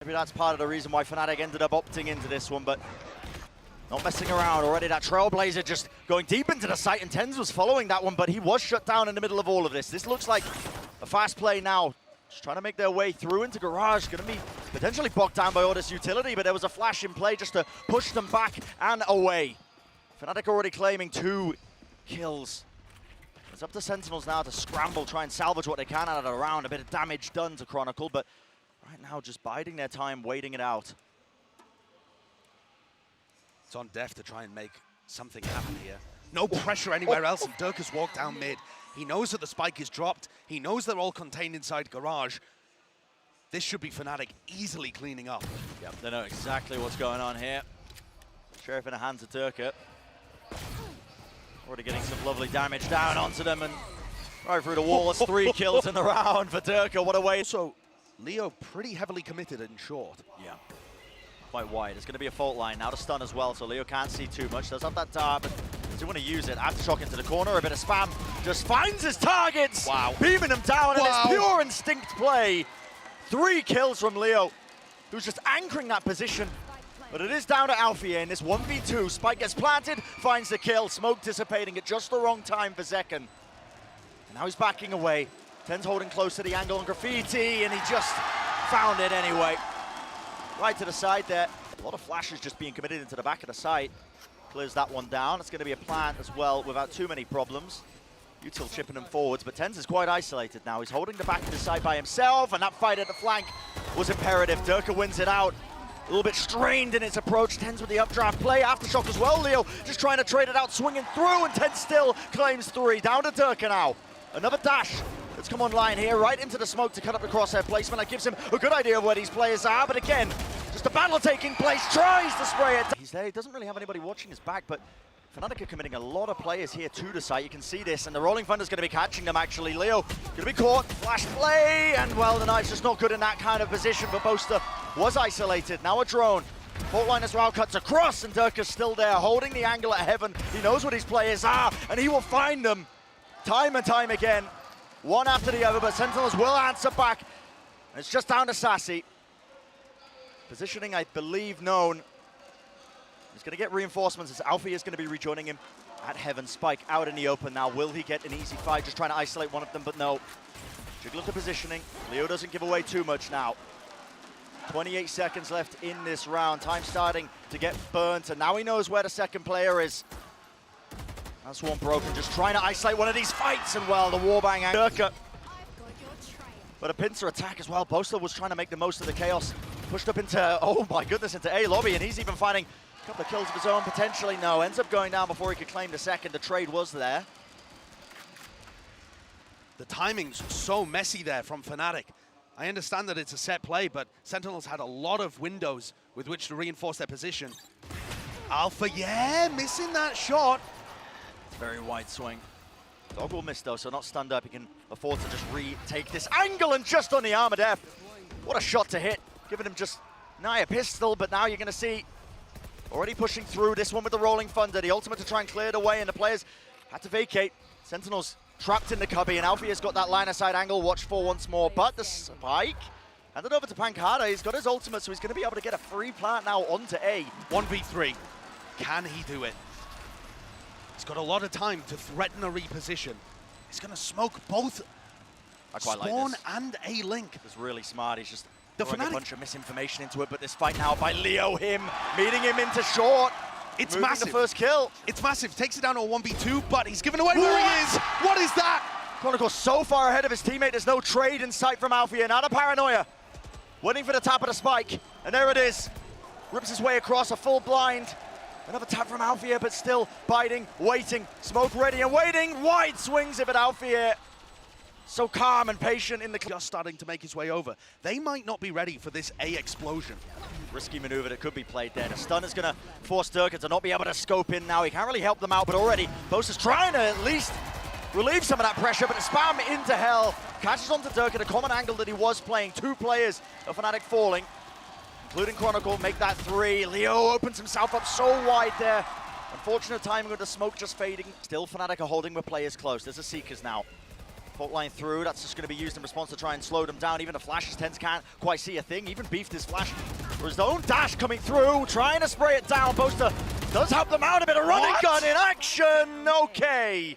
Maybe that's part of the reason why FNATIC ended up opting into this one, but not messing around. Already that Trailblazer just going deep into the site, and TenZ was following that one, but he was shut down in the middle of all of this. This looks like a fast play now. Just trying to make their way through into Garage. Going to be potentially bogged down by all this utility, but there was a flash in play just to push them back and away. FNATIC already claiming 2 kills. It's up to Sentinels now to scramble, try and salvage what they can out of the round. A bit of damage done to Chronicle, but right now just biding their time, waiting it out. It's on dephh to try and make something happen here. No pressure anywhere else, and Derke has walked down mid. He knows that the spike is dropped. He knows they're all contained inside Garage. This should be FNATIC easily cleaning up. Yep, they know exactly what's going on here. Sheriff in the hands of Derke. Already getting some lovely damage down onto them, and right through the wall. It's 3 kills in the round for Derke. What a way. So, Leo pretty heavily committed in short. Yeah. Quite wide. It's going to be a fault line now to stun as well, so Leo can't see too much. Does have that dart, but does he want to use it? Aftershock into the corner, a bit of spam. Just finds his targets! Wow. Beaming them down, and it's pure instinct play. 3 kills from Leo, who's just anchoring that position. But it is down to Alfajer in this 1v2. Spike gets planted, finds the kill. Smoke dissipating at just the wrong time for zekken. And now he's backing away. TenZ holding close to the angle on Graffiti, and he just found it anyway. Right to the side there. A lot of flashes just being committed into the back of the site. Clears that one down. It's going to be a plant as well without too many problems. Util chipping him forwards, but TenZ is quite isolated now. He's holding the back of the side by himself, and that fight at the flank was imperative. Derke wins it out. A little bit strained in its approach. TenZ with the updraft play. Aftershock as well. Leo just trying to trade it out, swinging through, and TenZ still claims 3. Down to Derke now. Another dash that's come online here, right into the smoke to cut up the crosshair placement. That gives him a good idea of where these players are, but again, just a battle taking place, tries to spray it. He's there, he doesn't really have anybody watching his back, but FNATIC are committing a lot of players here to the site. You can see this, and the Rolling Thunder's going to be catching them, actually. Leo going to be caught, flash play, and well, the knife's just not good in that kind of position, but Boaster was isolated. Now a drone. Fault line as well cuts across, and Derke's still there, holding the angle at heaven. He knows what his players are, and he will find them time and time again. One after the other, but Sentinels will answer back. And it's just down to Sacy. Positioning, I believe, known. He's going to get reinforcements as Alfajer is going to be rejoining him at heaven. Spike out in the open now. Will he get an easy fight? Just trying to isolate one of them, but no. Jiggle to positioning. Leo doesn't give away too much now. 28 seconds left in this round. Time starting to get burnt, and now he knows where the second player is. That's one broken, just trying to isolate one of these fights, and well, the warbang Derke. But a pincer attack as well. Boaster was trying to make the most of the chaos. Pushed up into, oh my goodness, into A lobby, and he's even finding a couple of kills of his own, potentially. No, ends up going down before he could claim the second. The trade was there. The timing's so messy there from FNATIC. I understand that it's a set play, but Sentinels had a lot of windows with which to reinforce their position. Alfajer missing that shot. Very wide swing. Dog will miss though, so not stunned up. He can afford to just retake this angle, and just on the arm of dephh. What a shot to hit. Giving him just nigh a pistol, but now you're going to see already pushing through this one with the Rolling Thunder. The ultimate to try and clear it away, and the players had to vacate. Sentinels trapped in the cubby, and Alfajer's got that line of sight angle. Watch for once more, but the spike handed over to pANcada. He's got his ultimate, so he's going to be able to get a free plant now onto A. 1v3. Can he do it? He's got a lot of time to threaten a reposition. He's going to smoke both spawn and A link. It's really smart. He's just throwing a bunch of misinformation into it, but this fight now by Leo, meeting him into short. It's massive. The first kill. It's massive. Takes it down to a 1v2, but he's given away where he is. What is that? Chronicle so far ahead of his teammate. There's no trade in sight from Alfajer. Now the paranoia. Waiting for the tap of the spike. And there it is. Rips his way across a full blind. Another tap from Alfajer, but still biting, waiting. Smoke ready and waiting. Wide swings of it, Alfajer. So calm and patient in the... Just starting to make his way over. They might not be ready for this A explosion. Risky maneuver that could be played there. The stun is going to force Derke to not be able to scope in now. He can't really help them out, but already Boaster's trying to at least relieve some of that pressure, but the spam into hell. Catches onto Derke, the common angle that he was playing. 2 players of FNATIC falling, including Chronicle, make that 3. Leo opens himself up so wide there. Unfortunate timing with the smoke just fading. Still FNATIC are holding with players close. There's a Seekers now. Fault line through, that's just going to be used in response to try and slow them down. Even the flashes, TenZ can't quite see a thing. Even beefed his flash for his own dash coming through, trying to spray it down. Boaster does help them out a bit. A running gun in action. Okay.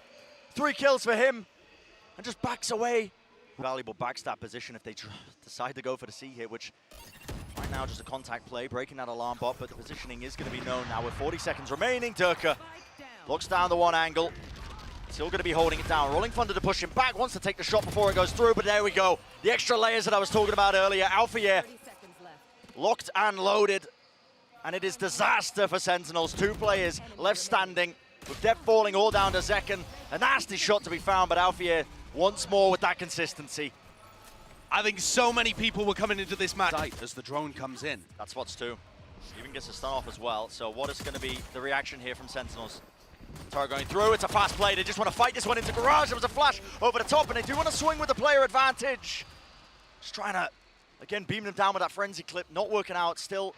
3 kills for him and just backs away. Valuable backstab position if they decide to go for the C hit, which right now just a contact play, breaking that alarm bot, but the positioning is going to be known now with 40 seconds remaining. Derke looks down the one angle. Still going to be holding it down. Rolling Thunder to push him back. Wants to take the shot before it goes through, but there we go. The extra layers that I was talking about earlier. Alfajer locked and loaded. And it is disaster for Sentinels. 2 players left standing with dephh falling all down to zekken. A nasty shot to be found, but Alfajer once more with that consistency. I think so many people were coming into this match as the drone comes in. That's what's 2. Even gets a stun off as well. So what is going to be the reaction here from Sentinels? Tara going through, it's a fast play, they just want to fight this one into Garage. There was a flash over the top, and they do want to swing with the player advantage. Just trying to, again, beam them down with that frenzy clip, not working out still.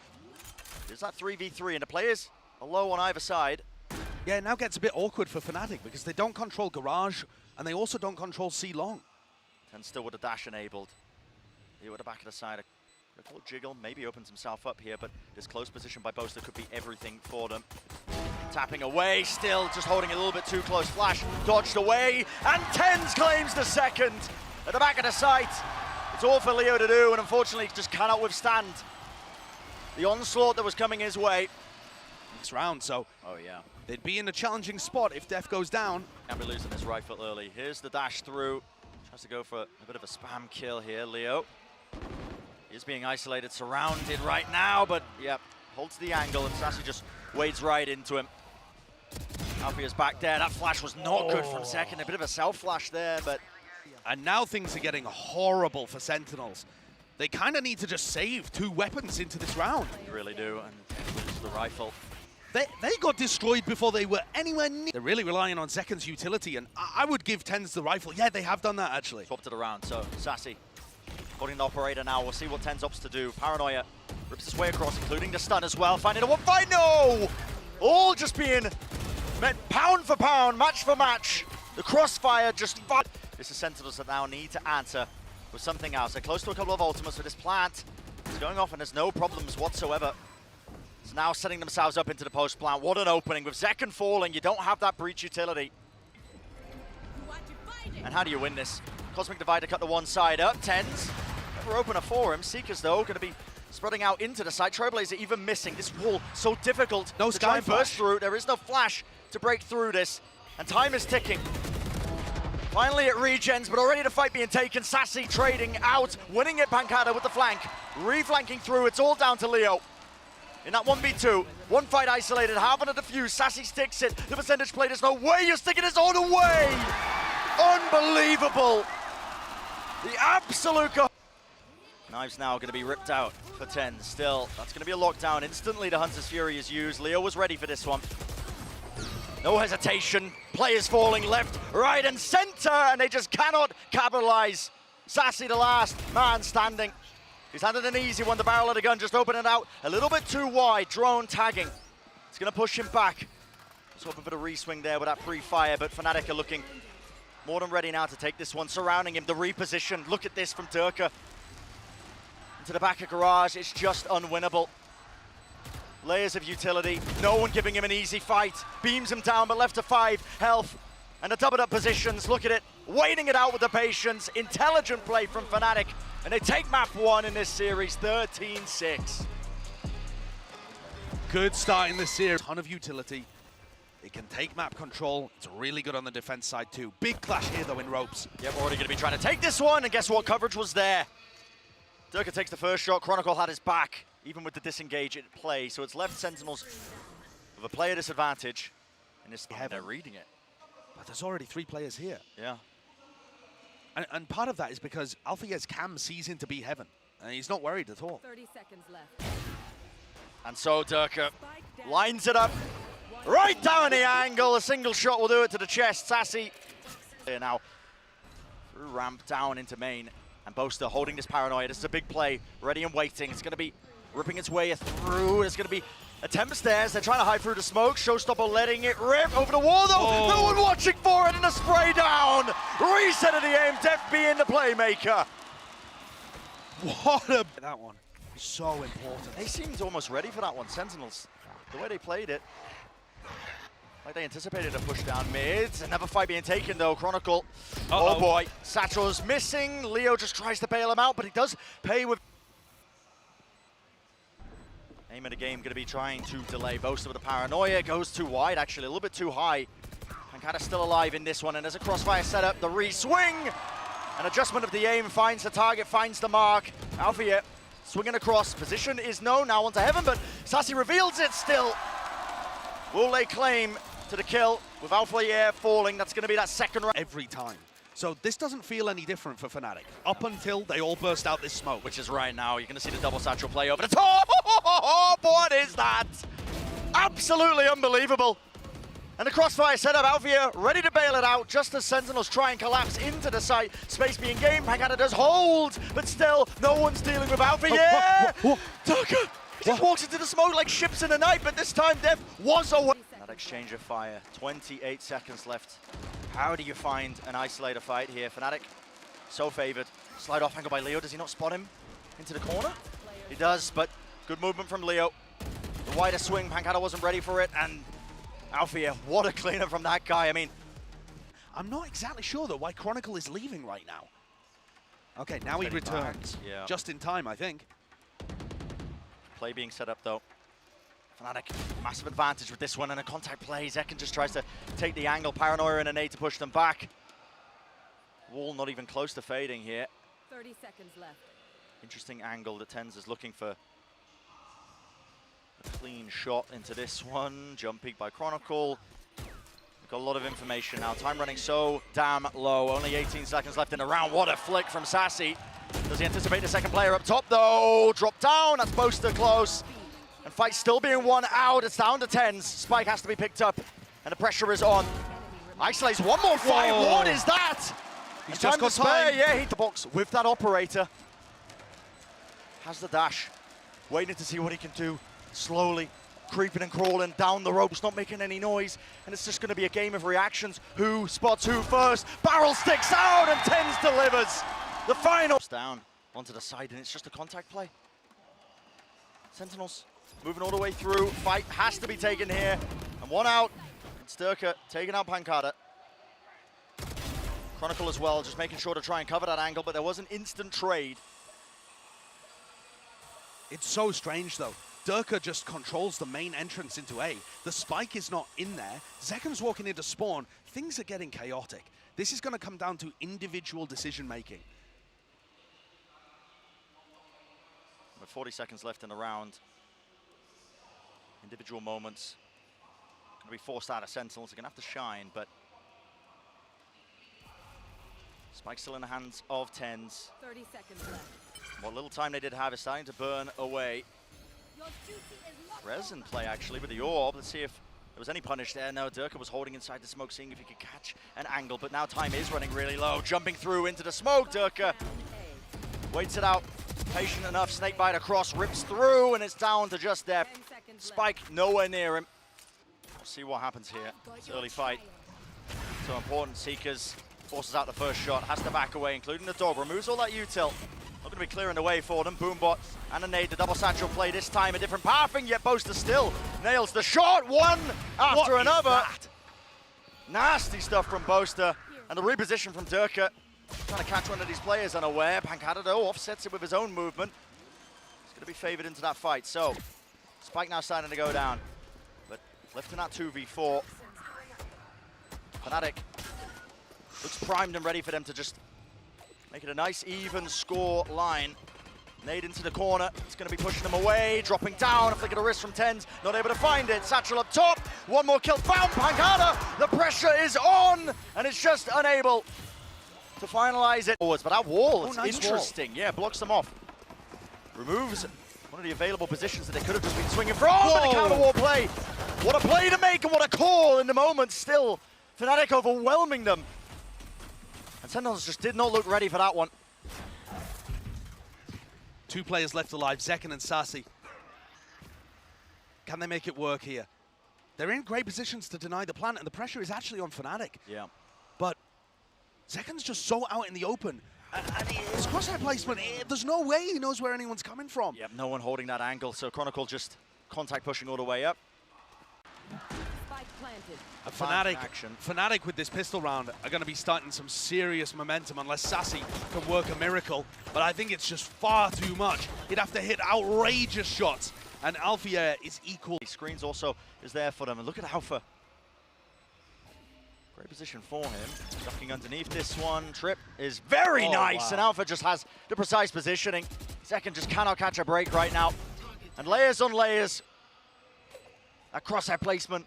There's that 3v3, and the players are low on either side. Yeah, it now gets a bit awkward for FNATIC because they don't control Garage, and they also don't control C long. TenZ still with the dash enabled. Here at the back of the side, a little jiggle, maybe opens himself up here, but this close position by Boaster could be everything for them. Tapping away, still just holding a little bit too close. Flash dodged away, and TenZ claims the second at the back of the site. It's all for Leo to do, and unfortunately just cannot withstand the onslaught that was coming his way. Next round, so they'd be in a challenging spot if dephh goes down. Can't be losing this rifle early. Here's the dash through. Tries to go for a bit of a spam kill here, Leo. He's being isolated, surrounded right now, but yep, holds the angle, and Sacy just wades right into him. Alfajer's back there. That flash was not good from zekken. A bit of a self-flash there, but... And now things are getting horrible for Sentinels. They kind of need to just save 2 weapons into this round. They really do, and lose the rifle. They got destroyed before they were anywhere near. They're really relying on zekken's utility, and I would give TenZ the rifle. Yeah, they have done that, actually. Swapped it around, so Sacy holding the operator now. We'll see what TenZ opts to do. Paranoia rips his way across, including the stun as well. Finding a one fight, no! All just being met pound for pound, match for match. The crossfire just... This is Sentinels that now need to answer with something else. They're close to a couple of ultimates with this plant. It's going off and there's no problems whatsoever. It's now setting themselves up into the post plant. What an opening. With zekken falling, you don't have that breach utility. And how do you win this? Cosmic Divider cut to one side up. TenZ, never opener for him. Seekers, though, going to be spreading out into the side. Trailblazer even missing. This wall so difficult to try and burst through. There is no flash to break through this. And time is ticking. Finally it regens, but already the fight being taken. Sacy trading out, winning it pANcada with the flank. Reflanking through, it's all down to Leo. In that 1v2, one fight isolated, having a defuse. Sacy sticks it, the percentage play, there's no way you're sticking this all the way! Unbelievable! The absolute Knives now going to be ripped out for TenZ. Still, that's going to be a lockdown. Instantly the Hunter's Fury is used. Leo was ready for this one. No hesitation. Players falling left, right, and center, and they just cannot capitalize. Sacy, the last man standing. He's handed an easy one. The barrel of the gun just opening it out a little bit too wide. Drone tagging. It's going to push him back. Just hoping for the re-swing there with that pre-fire, but FNATIC are looking more than ready now to take this one. Surrounding him, the reposition. Look at this from Derke. Into the back of Garage. It's just unwinnable. Layers of utility, no one giving him an easy fight. Beams him down, but left to 5 health. And the doubled up positions, look at it. Waiting it out with the patience. Intelligent play from FNATIC. And they take map 1 in this series, 13-6. Good start in the series. Ton of utility. It can take map control. It's really good on the defense side too. Big clash here though in ropes. Yep, already going to be trying to take this one, and guess what? Coverage was there. Derke takes the first shot. Chronicle had his back, even with the disengage at play. So it's left Sentinels with a player disadvantage. And they're reading it. But there's already 3 players here. Yeah. And part of that is because Alfajer's cam sees into B heaven. And he's not worried at all. 30 seconds left. And so Derke lines it up right down the angle. A single shot will do it to the chest. Sacy here now through ramp down into main. And Boaster holding this paranoia. This is a big play, ready and waiting. It's going to be ripping its way through. It's going to be Attempt stairs, they're trying to hide through the smoke. Showstopper letting it rip over the wall though. Oh. No one watching for it, and a spray down. Reset of the aim, dephh being the playmaker. What a... That one, so important. They seemed almost ready for that one, Sentinels. The way they played it. Like they anticipated a push down mid. Another fight being taken though, Chronicle. Oh boy, Satchel's missing. Leo just tries to bail him out, but he does pay with... Aim of the game going to be trying to delay Boaster with the paranoia. Goes too wide, actually, a little bit too high. pANcada still alive in this one, and there's a crossfire setup. The re-swing! An adjustment of the aim, finds the target, finds the mark. Alfajer swinging across. Position is known now onto heaven, but Sacy reveals it still. Will lay claim to the kill with Alfajer falling. That's going to be that second round. Every time. So this doesn't feel any different for FNATIC. Up until they all burst out this smoke. Which is right now. You're going to see the double satchel play over the top. Oh, what is that? Absolutely unbelievable. And the crossfire setup, Alfajer ready to bail it out just as Sentinels try and collapse into the site. Space being gained, pANcada does hold, but still no one's dealing with Alfajer. Derke just walks into the smoke like ships in the night, but this time dephh was away. That exchange of fire, 28 seconds left. How do you find an isolator fight here? FNATIC, so favored. Slide off angle by Leo. Does he not spot him into the corner? He does, but good movement from Leo. The wider swing, pANcada wasn't ready for it, and Alfajer, what a cleanup from that guy. I mean, I'm not exactly sure though why Chronicle is leaving right now. Okay, now he returns. Yeah. Just in time, I think. Play being set up though. FNATIC, massive advantage with this one, and a contact play. Zekken just tries to take the angle. Paranoia and a nade to push them back. Wall not even close to fading here. 30 seconds left. Interesting angle that TenZ is looking for. A clean shot into this one. Jump peek by Chronicle. Got a lot of information now. Time running so damn low. Only 18 seconds left in the round. What a flick from Sacy. Does he anticipate the second player up top though? Drop down. That's Boaster close. And fight still being won out. It's down to TenZ. Spike has to be picked up. And the pressure is on. Isolates one more fight. Whoa. What is that? He's And just got to spare. time. Yeah, hit the box with that operator. Has the dash. Waiting to see what he can do. Slowly creeping and crawling down the ropes, not making any noise. And it's just going to be a game of reactions. Who spots who first? Barrel sticks out and TenZ delivers. The final. Down onto the side, and it's just a contact play. Sentinels moving all the way through. Fight has to be taken here. And one out. It's Derke taking out pANcada. Chronicle as well, just making sure to try and cover that angle, but there was an instant trade. It's so strange though. Derke just controls the main entrance into A. The spike is not in there. Zekken's walking into spawn. Things are getting chaotic. This is going to come down to individual decision making. With 40 seconds left in the round. Individual moments. Going to be forced out of Sentinels. They're going to have to shine, but Spike still in the hands of TenZ. 30 seconds left. What little time they did have is starting to burn away. Your duty is not Res in play actually with the orb. Let's see if there was any punish there. No, Derke was holding inside the smoke, seeing if he could catch an angle, but now time is running really low. Jumping through into the smoke, Derke waits it out. Patient enough, snakebite across, rips through, and it's down to just dephh. Spike nowhere near him. We'll see what happens here. It's early fight. So important. Seekers forces out the first shot, has to back away, including the dog. Removes all that util. Not going to be clearing the way for them. Boombot and a nade. The double satchel play this time. A different pathing, yet Boaster still nails the shot. One after another. Nasty stuff from Boaster. And the reposition from Derke. Trying to catch one of these players unaware. pANcada though offsets it with his own movement. He's going to be favored into that fight. So, Spike now starting to go down. But left in that 2v4. FNATIC looks primed and ready for them to just make it a nice even score line. Nade into the corner. It's going to be pushing them away. Dropping down. A flick of the wrist from TenZ. Not able to find it. Satchel up top. One more kill found. pANcada. The pressure is on. And it's just unable to finalize it. But that wall, it's nice interesting. wall. Yeah, blocks them off. Removes one of the available positions that they could have just been swinging from. But the counter wall play. What a play to make and what a call in the moment. Still, FNATIC overwhelming them. And Sentinels just did not look ready for that one. 2 players left alive, Zekken and Sacy. Can they make it work here? They're in great positions to deny the plant, and the pressure is actually on FNATIC. Yeah. But Zekken's just so out in the open. And his crosshair placement, there's no way he knows where anyone's coming from. Yep, no one holding that angle, so Chronicle just contact pushing all the way up. Spike planted. FNATIC with this pistol round are going to be starting some serious momentum unless Sacy can work a miracle. But I think it's just far too much. He'd have to hit outrageous shots, and Alfajer is equal. Screens also is there for them, and look at Alpha. Great position for him. Ducking underneath this one. Trip is very nice, and Alpha just has the precise positioning. Zekken just cannot catch a break right now. And layers on layers. That crosshair placement,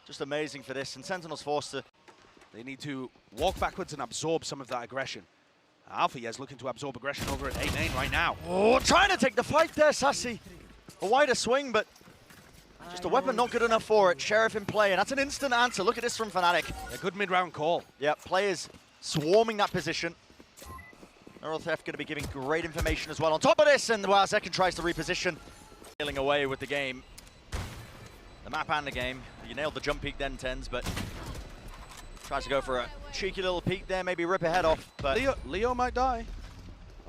just amazing for this. And Sentinels forced to. They need to walk backwards and absorb some of that aggression. Alfajer's looking to absorb aggression over at A main right now. Oh, trying to take the fight there, Sacy. A wider swing, but just a weapon not good enough for it. Sheriff in play, and that's an instant answer. Look at this from FNATIC. A good mid-round call. Yeah, players swarming that position. dephh going to be giving great information as well. On top of this, and while Zekken tries to reposition, sailing away with the game. The map and the game. You nailed the jump peek then, TenZ, but tries to go for a cheeky little peek there, maybe rip a head off. But Leo might die.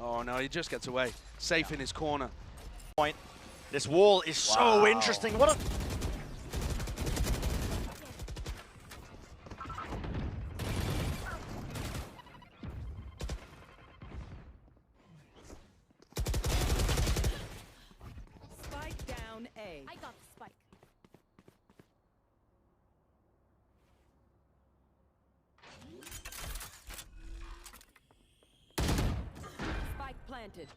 Oh no, he just gets away. Safe in his corner. Point. This wall is so interesting. What a Spike down A. I got the spike. Spike planted.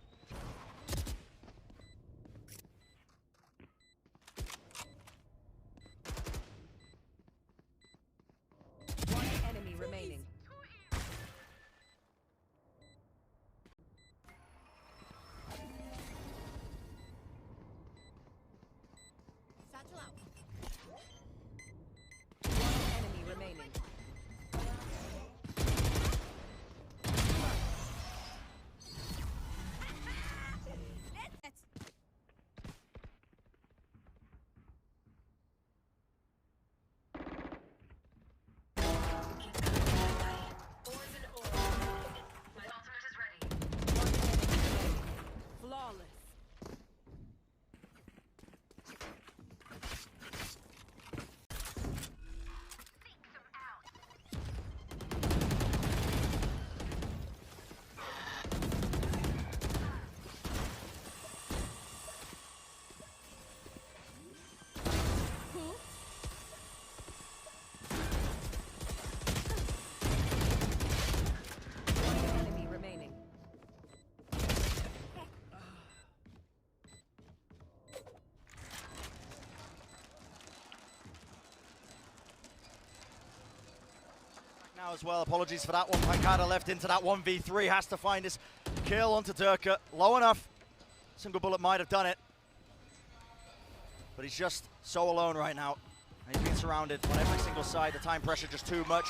One enemy remaining. Satchel out. One enemy remaining. That's Flawless. One enemy remaining. now as well. Apologies for that one. pANcada left into that 1v3. Has to find his kill onto Derke. Low enough. Single bullet might have done it. But he's just so alone right now. And he's been surrounded on every single side. The time pressure just too much.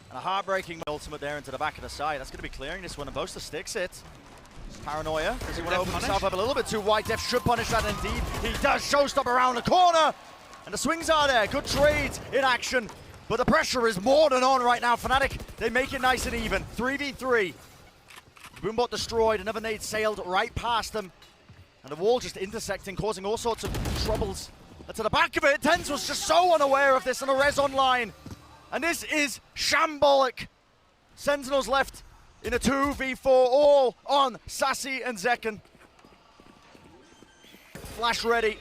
And a heartbreaking ultimate there into the back of the side. That's going to be clearing this one, and Boaster sticks it. Paranoia. Does he want to open himself up a little bit too wide? dephh should punish that indeed. He does. Showstop around the corner. And the swings are there. Good trades in action. But the pressure is more than on right now. FNATIC, they make it nice and even. 3v3. Boombot destroyed. Another nade sailed right past them. And the wall just intersecting, causing all sorts of troubles. And to the back of it, TenZ was just so unaware of this, and a res online. And this is shambolic. Sentinels left in a 2v4, all on Sacy and Zekken. Flash ready.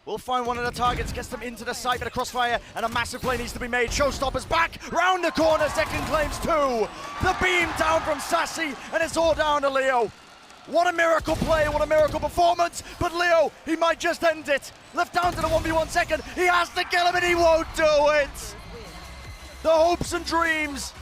We'll find one of the targets, gets them into the site, but a crossfire and a massive play needs to be made. Showstoppers back, round the corner, Zekken claims 2. The beam down from Sacy, and it's all down to Leo. What a miracle play, what a miracle performance, but Leo, he might just end it. Left down to the 1v1 Zekken, he has to kill him and he won't do it. The hopes and dreams